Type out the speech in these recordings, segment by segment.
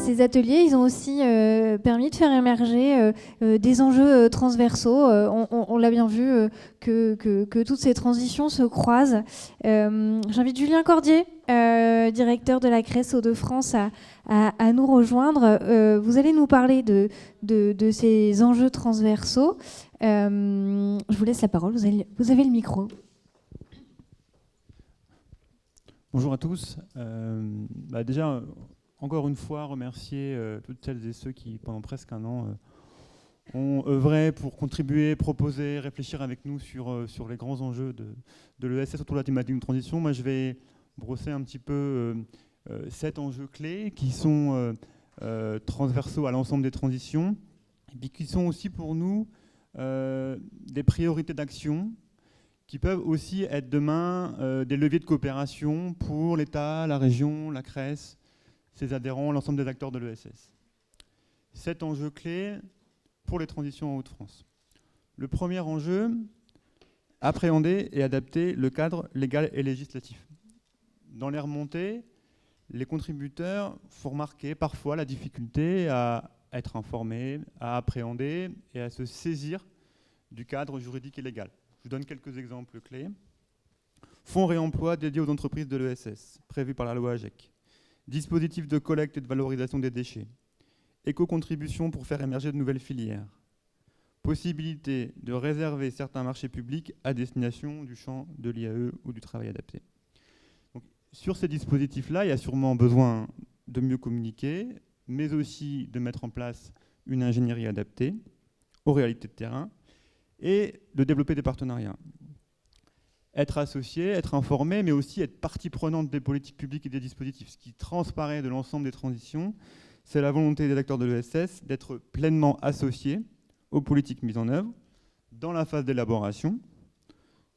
ces ateliers, ils ont aussi permis de faire émerger des enjeux transversaux. On l'a bien vu que toutes ces transitions se croisent. J'invite Julien Cordier, directeur de la CRES Hauts-de-France, à nous rejoindre. Vous allez nous parler de ces enjeux transversaux. Je vous laisse la parole, vous avez le micro. Bonjour à tous. Déjà, encore une fois, remercier toutes celles et ceux qui, pendant presque un an, ont œuvré pour contribuer, proposer, réfléchir avec nous sur les grands enjeux de l'ESS autour de la thématique de transition. Moi, je vais brosser un petit peu 7 enjeux clés qui sont transversaux à l'ensemble des transitions, et puis qui sont aussi pour nous des priorités d'action qui peuvent aussi être demain des leviers de coopération pour l'État, la région, la CRES, ses adhérents, l'ensemble des acteurs de l'ESS. 7 enjeux clés pour les transitions en Hauts-de-France. Le premier enjeu, appréhender et adapter le cadre légal et législatif. Dans les remontées, les contributeurs font remarquer parfois la difficulté à être informés, à appréhender et à se saisir du cadre juridique et légal. Je vous donne quelques exemples clés. Fonds réemploi dédié aux entreprises de l'ESS, prévu par la loi AGEC. Dispositif de collecte et de valorisation des déchets. Éco-contribution pour faire émerger de nouvelles filières. Possibilité de réserver certains marchés publics à destination du champ de l'IAE ou du travail adapté. Donc, sur ces dispositifs-là, il y a sûrement besoin de mieux communiquer, mais aussi de mettre en place une ingénierie adaptée aux réalités de terrain et de développer des partenariats. Être associé, être informé, mais aussi être partie prenante des politiques publiques et des dispositifs. Ce qui transparaît de l'ensemble des transitions, c'est la volonté des acteurs de l'ESS d'être pleinement associés aux politiques mises en œuvre dans la phase d'élaboration,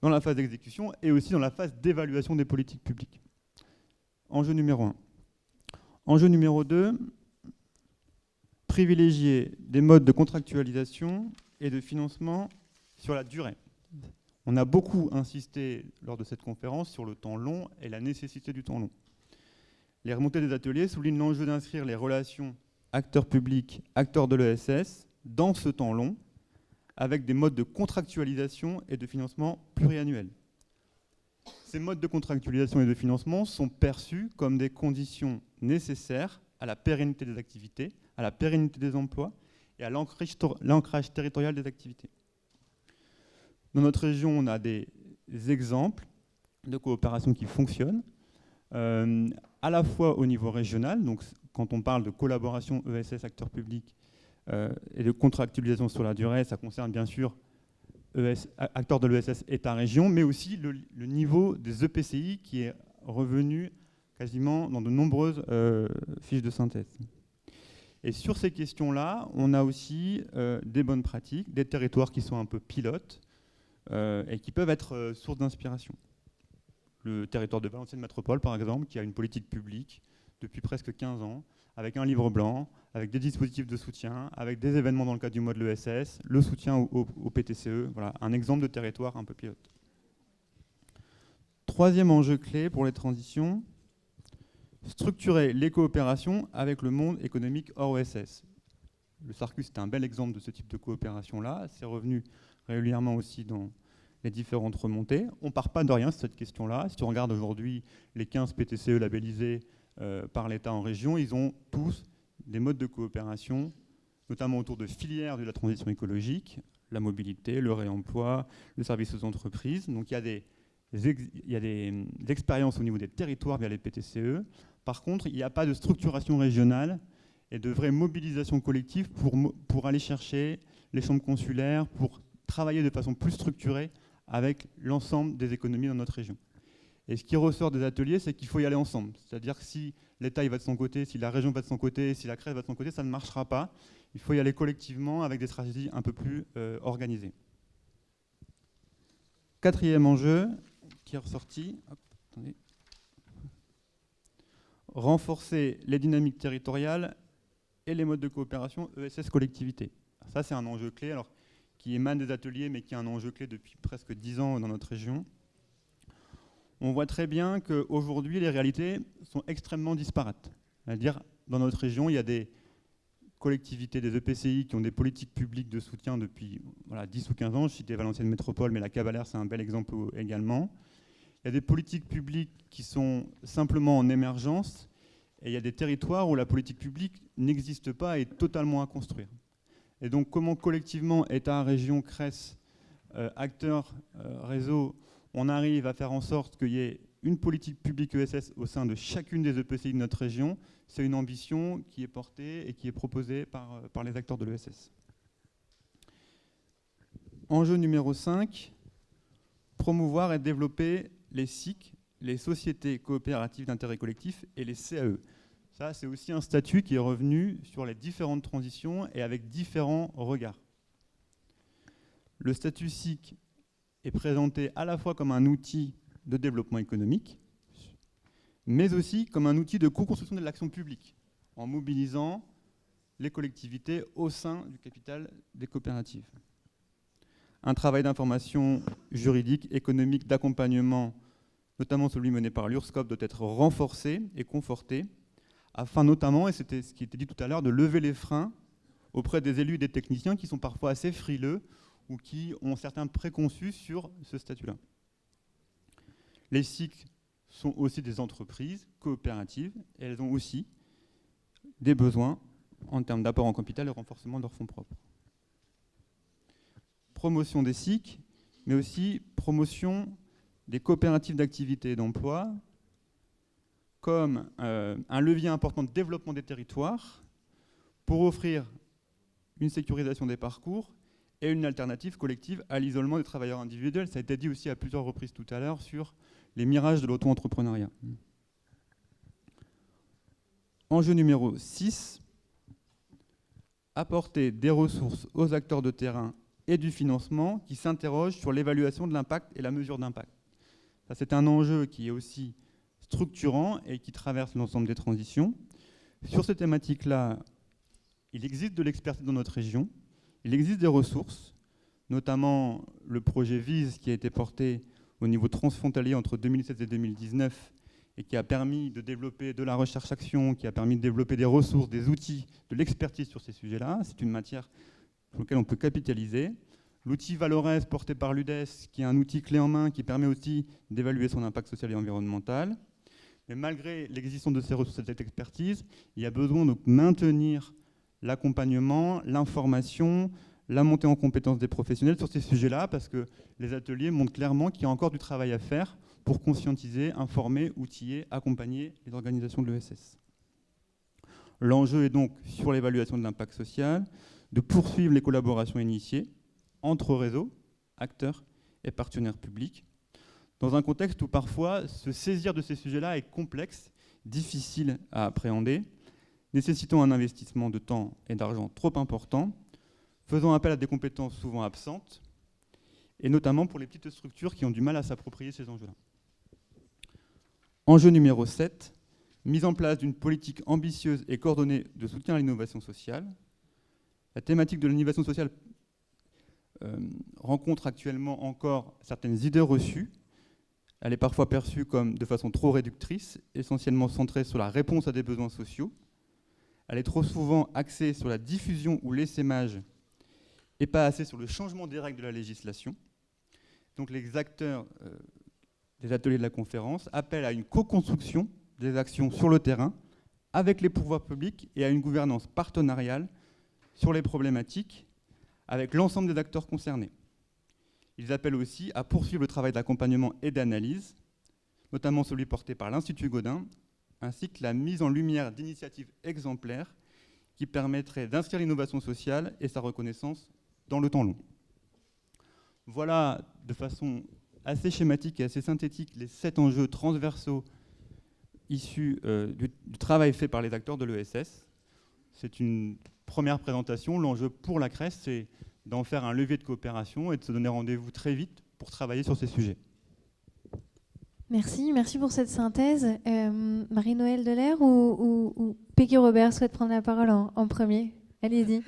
dans la phase d'exécution et aussi dans la phase d'évaluation des politiques publiques. Enjeu numéro 1. Enjeu numéro 2, privilégier des modes de contractualisation et de financement sur la durée. On a beaucoup insisté lors de cette conférence sur le temps long et la nécessité du temps long. Les remontées des ateliers soulignent l'enjeu d'inscrire les relations acteurs publics, acteurs de l'ESS dans ce temps long, avec des modes de contractualisation et de financement pluriannuels. Ces modes de contractualisation et de financement sont perçus comme des conditions nécessaires à la pérennité des activités, à la pérennité des emplois et à l'ancrage territorial des activités. Dans notre région, on a des exemples de coopération qui fonctionnent, à la fois au niveau régional, donc quand on parle de collaboration ESS acteurs publics et de contractualisation sur la durée, ça concerne bien sûr acteurs de l'ESS État-région, mais aussi le niveau des EPCI qui est revenu quasiment dans de nombreuses fiches de synthèse. Et sur ces questions-là, on a aussi des bonnes pratiques, des territoires qui sont un peu pilotes et qui peuvent être source d'inspiration. Le territoire de Valenciennes Métropole, par exemple, qui a une politique publique depuis presque 15 ans, avec un livre blanc, avec des dispositifs de soutien, avec des événements dans le cadre du mois de l'ESS, le soutien au PTCE, voilà, un exemple de territoire un peu pilote. Troisième enjeu clé pour les transitions, structurer les coopérations avec le monde économique hors ESS. Le Sarcus est un bel exemple de ce type de coopération-là, c'est revenu régulièrement aussi dans les différentes remontées. On ne part pas de rien sur cette question-là. Si on regarde aujourd'hui les 15 PTCE labellisés par l'État en région, ils ont tous des modes de coopération, notamment autour de filières de la transition écologique, la mobilité, le réemploi, le service aux entreprises. Donc il y a des expériences au niveau des territoires via les PTCE. Par contre, il n'y a pas de structuration régionale et de vraie mobilisation collective pour aller chercher les chambres consulaires, pour travailler de façon plus structurée avec l'ensemble des économies dans notre région. Et ce qui ressort des ateliers, c'est qu'il faut y aller ensemble. C'est-à-dire que si l'État va de son côté, si la région va de son côté, si la CRES va de son côté, ça ne marchera pas. Il faut y aller collectivement avec des stratégies un peu plus organisées. Quatrième enjeu qui est ressorti. Hop, attendez. Renforcer les dynamiques territoriales et les modes de coopération ESS collectivité. Ça, c'est un enjeu clé alors, qui émane des ateliers, mais qui est un enjeu clé depuis presque 10 ans dans notre région. On voit très bien qu'aujourd'hui, les réalités sont extrêmement disparates. C'est-à-dire, dans notre région, il y a des collectivités, des EPCI qui ont des politiques publiques de soutien depuis 10 ou 15 ans. Je citais Valenciennes Métropole, mais la Cavalère, c'est un bel exemple également. Il y a des politiques publiques qui sont simplement en émergence, et il y a des territoires où la politique publique n'existe pas et est totalement à construire. Et donc, comment collectivement, État, région, CRES, acteurs, réseaux, on arrive à faire en sorte qu'il y ait une politique publique ESS au sein de chacune des EPCI de notre région, c'est une ambition qui est portée et qui est proposée par les acteurs de l'ESS. Enjeu numéro 5, promouvoir et développer les SIC, les sociétés coopératives d'intérêt collectif, et les CAE. Ça, c'est aussi un statut qui est revenu sur les différentes transitions et avec différents regards. Le statut SIC est présenté à la fois comme un outil de développement économique, mais aussi comme un outil de co-construction de l'action publique, en mobilisant les collectivités au sein du capital des coopératives. Un travail d'information juridique, économique, d'accompagnement, notamment celui mené par l'URSSCOP, doit être renforcé et conforté, afin notamment, et c'était ce qui était dit tout à l'heure, de lever les freins auprès des élus et des techniciens qui sont parfois assez frileux ou qui ont certains préconçus sur ce statut-là. Les SIC sont aussi des entreprises coopératives et elles ont aussi des besoins en termes d'apport en capital et renforcement de leurs fonds propres. Promotion des SIC, mais aussi promotion des coopératives d'activité et d'emploi comme un levier important de développement des territoires pour offrir une sécurisation des parcours et une alternative collective à l'isolement des travailleurs individuels. Ça a été dit aussi à plusieurs reprises tout à l'heure sur les mirages de l'auto-entrepreneuriat. Enjeu numéro 6, apporter des ressources aux acteurs de terrain et du financement qui s'interrogent sur l'évaluation de l'impact et la mesure d'impact. Ça, c'est un enjeu qui est aussi structurant et qui traverse l'ensemble des transitions. Sur ces thématiques-là, il existe de l'expertise dans notre région, il existe des ressources, notamment le projet VISE qui a été porté au niveau transfrontalier entre 2016 et 2019 et qui a permis de développer de la recherche-action, qui a permis de développer des ressources, des outils, de l'expertise sur ces sujets-là. C'est une matière sur laquelle on peut capitaliser. L'outil Valores porté par l'UDES, qui est un outil clé en main qui permet aussi d'évaluer son impact social et environnemental. Mais malgré l'existence de ces ressources et de cette expertise, il y a besoin de maintenir l'accompagnement, l'information, la montée en compétences des professionnels sur ces sujets-là, parce que les ateliers montrent clairement qu'il y a encore du travail à faire pour conscientiser, informer, outiller, accompagner les organisations de l'ESS. L'enjeu est donc, sur l'évaluation de l'impact social, de poursuivre les collaborations initiées entre réseaux, acteurs et partenaires publics, dans un contexte où parfois se saisir de ces sujets-là est complexe, difficile à appréhender, nécessitant un investissement de temps et d'argent trop important, faisant appel à des compétences souvent absentes, et notamment pour les petites structures qui ont du mal à s'approprier ces enjeux-là. Enjeu numéro 7, mise en place d'une politique ambitieuse et coordonnée de soutien à l'innovation sociale. La thématique de l'innovation sociale rencontre actuellement encore certaines idées reçues. Elle est parfois perçue comme de façon trop réductrice, essentiellement centrée sur la réponse à des besoins sociaux. Elle est trop souvent axée sur la diffusion ou l'essaimage et pas assez sur le changement des règles de la législation. Donc les acteurs des ateliers de la conférence appellent à une co-construction des actions sur le terrain avec les pouvoirs publics et à une gouvernance partenariale sur les problématiques avec l'ensemble des acteurs concernés. Ils appellent aussi à poursuivre le travail d'accompagnement et d'analyse, notamment celui porté par l'Institut Gaudin, ainsi que la mise en lumière d'initiatives exemplaires qui permettraient d'inscrire l'innovation sociale et sa reconnaissance dans le temps long. Voilà, de façon assez schématique et assez synthétique, les 7 enjeux transversaux issus du travail fait par les acteurs de l'ESS. C'est une première présentation. L'enjeu pour la CRES, c'est d'en faire un levier de coopération et de se donner rendez-vous très vite pour travailler sur ces sujets. Merci pour cette synthèse. Marie-Noëlle Delaire ou Peggy Robert souhaite prendre la parole en premier. Allez-y.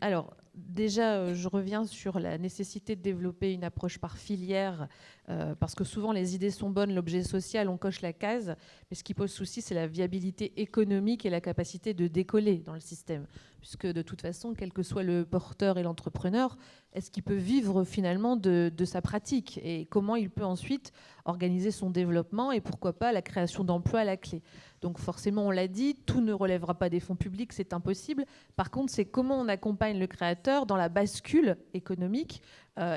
Alors, déjà, je reviens sur la nécessité de développer une approche par filière, parce que souvent les idées sont bonnes, l'objet social, on coche la case, mais ce qui pose souci, c'est la viabilité économique et la capacité de décoller dans le système. Puisque de toute façon, quel que soit le porteur et l'entrepreneur, est-ce qu'il peut vivre finalement de sa pratique, et comment il peut ensuite organiser son développement et pourquoi pas la création d'emplois à la clé. Donc forcément, on l'a dit, tout ne relèvera pas des fonds publics, c'est impossible. Par contre, c'est comment on accompagne le créateur dans la bascule économique.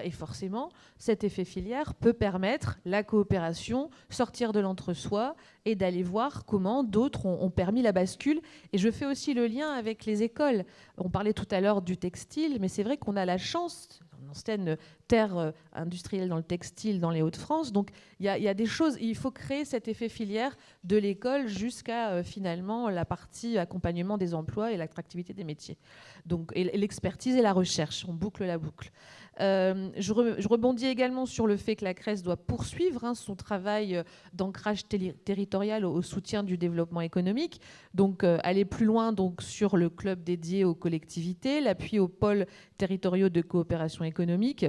Et forcément, cet effet filière peut permettre la coopération, sortir de l'entre-soi et d'aller voir comment d'autres ont permis la bascule. Et je fais aussi le lien avec les écoles. On parlait tout à l'heure du textile, mais c'est vrai qu'on a la chance, une ancienne terre industrielle dans le textile dans les Hauts-de-France. Donc il y a des choses, il faut créer cet effet filière de l'école jusqu'à finalement la partie accompagnement des emplois et l'attractivité des métiers. Donc, et l'expertise et la recherche, on boucle la boucle. Je rebondis également sur le fait que la CRES doit poursuivre son travail d'ancrage territorial au soutien du développement économique, donc aller plus loin donc, sur le club dédié aux collectivités, l'appui aux pôles territoriaux de coopération économique.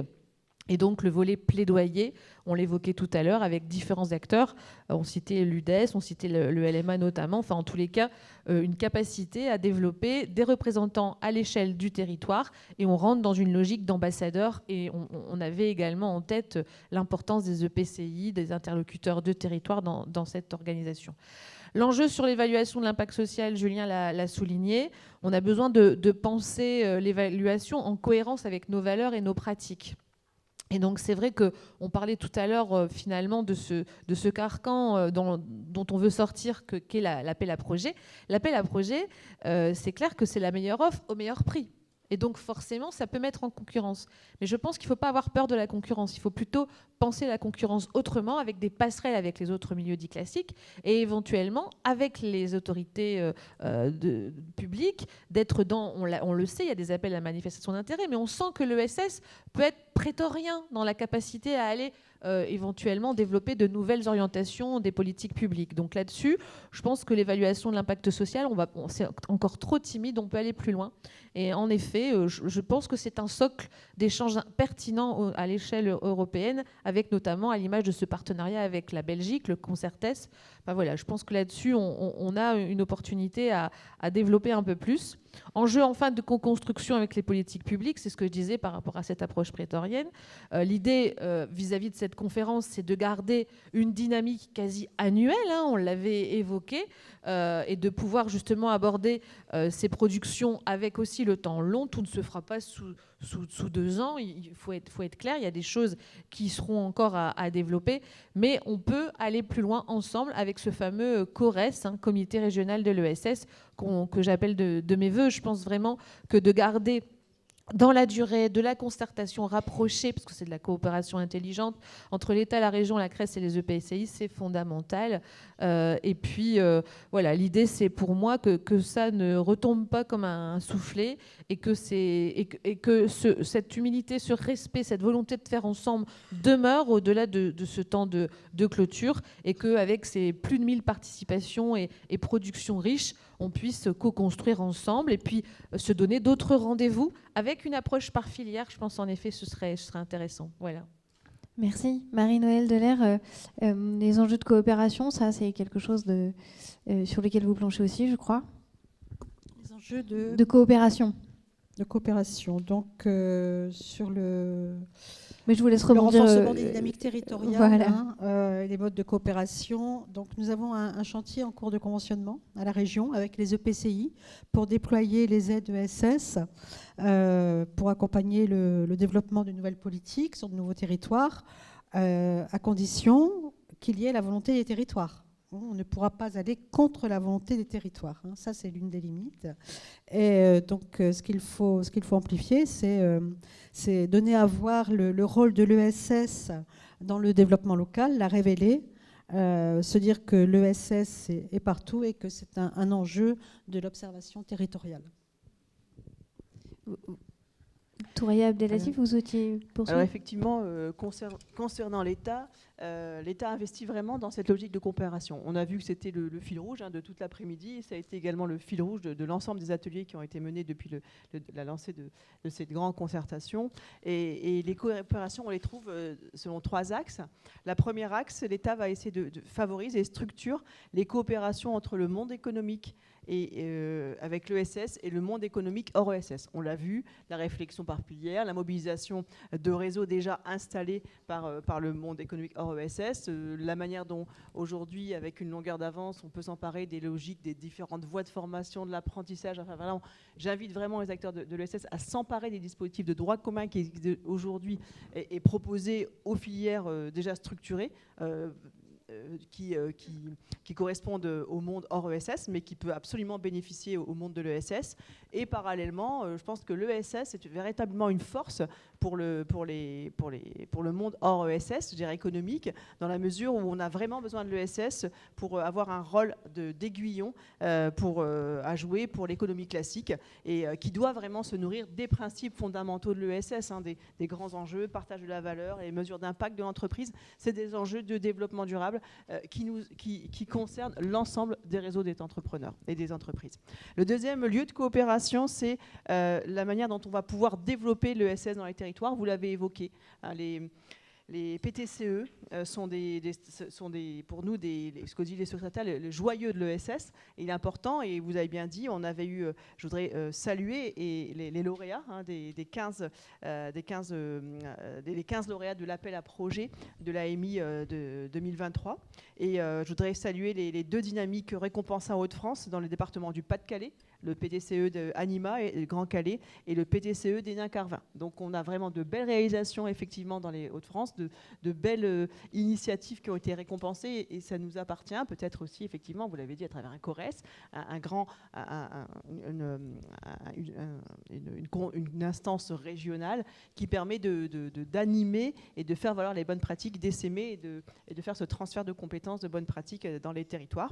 Et donc le volet plaidoyer, on l'évoquait tout à l'heure avec différents acteurs, on citait l'UDES, on citait le LMA notamment, enfin en tous les cas une capacité à développer des représentants à l'échelle du territoire, et on rentre dans une logique d'ambassadeur, et on avait également en tête l'importance des EPCI, des interlocuteurs de territoire dans cette organisation. L'enjeu sur l'évaluation de l'impact social, Julien l'a souligné, on a besoin de penser l'évaluation en cohérence avec nos valeurs et nos pratiques. Et donc c'est vrai qu'on parlait tout à l'heure finalement de ce carcan dont on veut sortir, qu'est l'appel à projet. L'appel à projet, c'est clair que c'est la meilleure offre au meilleur prix. Et donc forcément, ça peut mettre en concurrence. Mais je pense qu'il ne faut pas avoir peur de la concurrence. Il faut plutôt penser la concurrence autrement, avec des passerelles avec les autres milieux dits classiques, et éventuellement avec les autorités publiques, d'être dans, on le sait, il y a des appels à manifestation d'intérêt, mais on sent que l'ESS peut être prétorien dans la capacité à aller éventuellement développer de nouvelles orientations des politiques publiques. Donc là-dessus, je pense que l'évaluation de l'impact social, c'est encore trop timide, on peut aller plus loin. Et en effet, je pense que c'est un socle d'échanges pertinent à l'échelle européenne, avec notamment à l'image de ce partenariat avec la Belgique, le Concertes. Enfin, voilà, je pense que là-dessus, on a une opportunité à développer un peu plus. Enjeu enfin de co-construction avec les politiques publiques, c'est ce que je disais par rapport à cette approche prétorienne. L'idée vis-à-vis de cette conférence, c'est de garder une dynamique quasi annuelle, on l'avait évoqué, et de pouvoir justement aborder ces productions avec aussi le temps long. Tout ne se fera pas sous 2 ans, il faut être clair, il y a des choses qui seront encore à développer, mais on peut aller plus loin ensemble avec ce fameux CORES, comité régional de l'ESS, que j'appelle de mes voeux. Je pense vraiment que de garder dans la durée de la concertation rapprochée, parce que c'est de la coopération intelligente entre l'État, la région, la CRES et les EPCI, c'est fondamental. Et puis, voilà, l'idée, c'est pour moi que ça ne retombe pas comme un soufflet, et que cette humilité, ce respect, cette volonté de faire ensemble demeure au-delà de ce temps de clôture, et qu'avec ces plus de 1000 participations et productions riches, on puisse co-construire ensemble et puis se donner d'autres rendez-vous avec une approche par filière. Je pense en effet ce serait intéressant. Voilà. Merci. Marie-Noëlle Delair, les enjeux de coopération, ça c'est quelque chose sur lequel vous planchez aussi, je crois. Les enjeux de coopération. De coopération. Donc sur le... Mais je vous laisse rebondir. Le renforcement des dynamiques territoriales, voilà. les modes de coopération. Donc, nous avons un chantier en cours de conventionnement à la région avec les EPCI pour déployer les aides ESS pour accompagner le développement de nouvelles politiques sur de nouveaux territoires, à condition qu'il y ait la volonté des territoires. On ne pourra pas aller contre la volonté des territoires. Ça, c'est l'une des limites. Et donc, ce qu'il faut amplifier, c'est donner à voir le rôle de l'ESS dans le développement local, la révéler, se dire que l'ESS est partout et que c'est un enjeu de l'observation territoriale. Touraya Abdelatif, vous souhaitiez poursuivre? Alors effectivement, concernant l'État, l'État investit vraiment dans cette logique de coopération. On a vu que c'était le fil rouge de toute l'après-midi, et ça a été également le fil rouge de l'ensemble des ateliers qui ont été menés depuis la lancée de cette grande concertation. Et les coopérations, on les trouve selon 3 axes. La première axe, l'État va essayer de favoriser et structure les coopérations entre le monde économique et avec l'ESS et le monde économique hors ESS. On l'a vu, la réflexion par filière, la mobilisation de réseaux déjà installés par le monde économique hors ESS, la manière dont aujourd'hui, avec une longueur d'avance, on peut s'emparer des logiques des différentes voies de formation, de l'apprentissage. Enfin, voilà, j'invite vraiment les acteurs de l'ESS à s'emparer des dispositifs de droit commun qui existent aujourd'hui et proposés aux filières déjà structurées. Qui correspondent au monde hors ESS, mais qui peut absolument bénéficier au monde de l'ESS. Et parallèlement, je pense que l'ESS est véritablement une force pour le monde hors ESS, je dirais économique, dans la mesure où on a vraiment besoin de l'ESS pour avoir un rôle d'aiguillon à jouer pour l'économie classique, et qui doit vraiment se nourrir des principes fondamentaux de l'ESS, des grands enjeux, partage de la valeur et mesures d'impact de l'entreprise. C'est des enjeux de développement durable qui concernent l'ensemble des réseaux des entrepreneurs et des entreprises. Le deuxième lieu de coopération, c'est la manière dont on va pouvoir développer l'ESS dans les territoires. Vous l'avez évoqué, les PTCE sont pour nous, ce que dit les secrétaires, le joyeux de l'ESS. Il est important, et vous avez bien dit, on avait eu, je voudrais saluer les lauréats, les 15 lauréats de l'appel à projet de l'AMI de 2023. Et je voudrais saluer les 2 dynamiques récompensées en Hauts-de-France dans le département du Pas-de-Calais, le PTCE d'Anima et le Grand Calais, et le PTCE des Nains-Carvin. Donc on a vraiment de belles réalisations effectivement dans les Hauts-de-France, de belles initiatives qui ont été récompensées, et ça nous appartient peut-être aussi effectivement, vous l'avez dit, à travers un CORES, une instance régionale qui permet d'animer et de faire valoir les bonnes pratiques, d'essaimer et de faire ce transfert de compétences, de bonnes pratiques dans les territoires.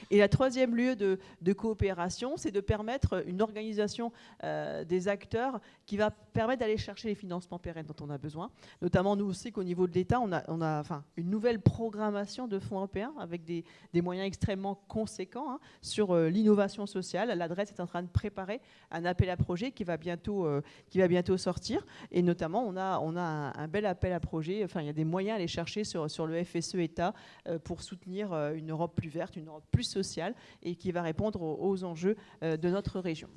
Et la troisième lieu de coopération, c'est de permettre une organisation des acteurs qui va permettre d'aller chercher les financements pérennes dont on a besoin. Notamment, nous aussi, qu'au niveau de l'État, on a une nouvelle programmation de fonds européens avec des moyens extrêmement conséquents sur l'innovation sociale. L'adresse est en train de préparer un appel à projet qui va bientôt sortir. Et notamment, on a un bel appel à projet. Enfin, il y a des moyens à aller chercher sur le FSE État pour soutenir une Europe plus verte, une Europe plus sociale, et qui va répondre aux enjeux de notre région.